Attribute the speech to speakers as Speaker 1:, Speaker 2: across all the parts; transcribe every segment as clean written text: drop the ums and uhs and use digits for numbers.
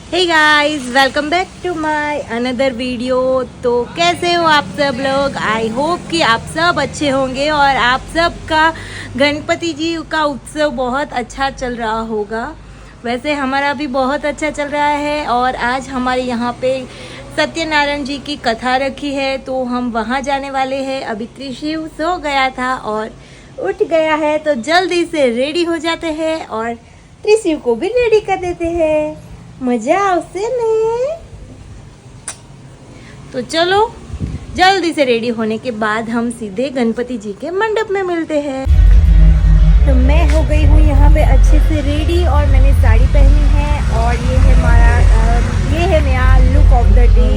Speaker 1: Hey guys, welcome back to my another video. तो कैसे हो आप सब लोग? आई होप कि आप सब अच्छे होंगे और आप सब का गणपति जी का उत्सव बहुत अच्छा चल रहा होगा। वैसे हमारा भी बहुत अच्छा चल रहा है और आज हमारे यहाँ पे सत्यनारायण जी की कथा रखी है, तो हम वहाँ जाने वाले हैं। अभी त्रिशिव सो गया था और उठ गया है, तो जल्दी से रेडी हो जाते हैं और त्रिशिव को भी रेडी कर देते हैं। मजा आवશે ને? तो चलो जल्दी से रेडी होने के बाद हम सीधे गणपति जी के मंडप में मिलते हैं। तो मैं हो गई हूँ यहाँ पे अच्छे से रेडी और मैंने साड़ी पहनी है और ये है मेरा लुक ऑफ द डे।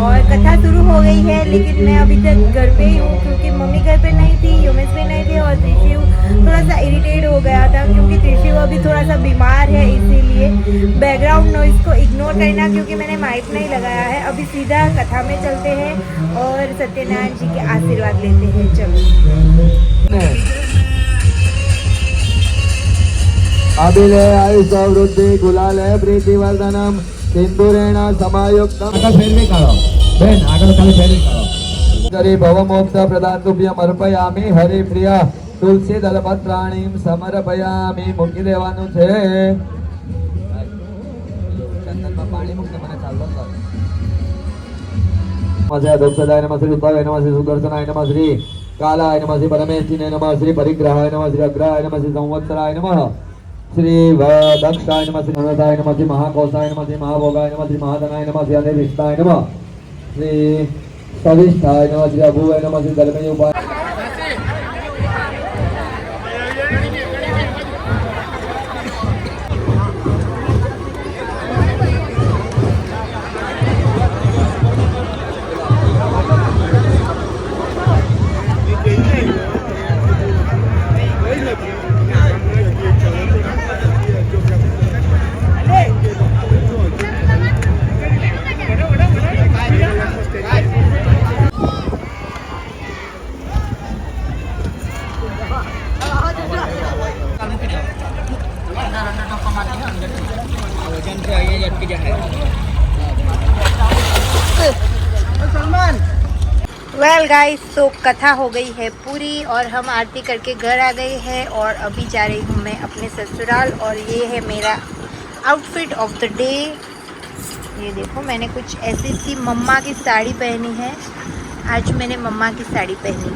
Speaker 1: और कथा शुरू हो गई है, लेकिन मैं अभी तक घर पे ही हूँ क्योंकि मम्मी घर पे नहीं थी, योमेश पे नहीं थे और त्रिशिव थोड़ा सा इरिटेट हो गया था क्योंकि त्रिशिव अभी थोड़ा सा बीमार है। इसीलिए बैकग्राउंड नॉइज को इग्नोर करना क्योंकि मैंने माइक नहीं लगाया है। अभी सीधा कथा में चलते हैं और सत्यनारायण जी के आशीर्वाद लेते हैं। चलो।
Speaker 2: अभिले आयुष वृद्धि गुलाल प्रीति वर्धनम सिंदूरेण समायुक्तम आगळ फेरवी काढो बेन आगळ खाली फेरवी काढो हरि भव मोक्ष प्रदान तुभ्यम अर्पयामि हरि प्रिय तुलसी दलपत्राणीम समर्पयामि मुक्ति देवानु छे चंदનમાં પાણી મૂકને મને ચાલતો કર નમસ્તે દક્ષદાય નમઃ શ્રી ઉદ્ભવાય નમઃ શ્રી સુદર્શનાય નમઃ શ્રી कालाय नमः श्री परमेश्वराय नमः श्री परिग्रहाय नमः श्री अग्रहाय नमः श्री संवत्सराय नमः श्री दक्षाय नमः श्री अनदाय नमः श्री महाकोशाय नमः श्री महाभोगाय नमः श्री महाधनाय नमः श्री अनिविष्टाय नमः श्री सविष्ठाय नमः श्री अभुवाय नमः श्री धर्मय उपाय
Speaker 1: वेल गाइस, तो कथा हो गई है पूरी और हम आरती करके घर आ गए हैं और अभी जा रही हूँ मैं अपने ससुराल। और ये है मेरा आउटफिट ऑफ द डे। ये देखो, मैंने कुछ ऐसी सी मम्मा की साड़ी पहनी है। आज मैंने मम्मा की साड़ी पहनी।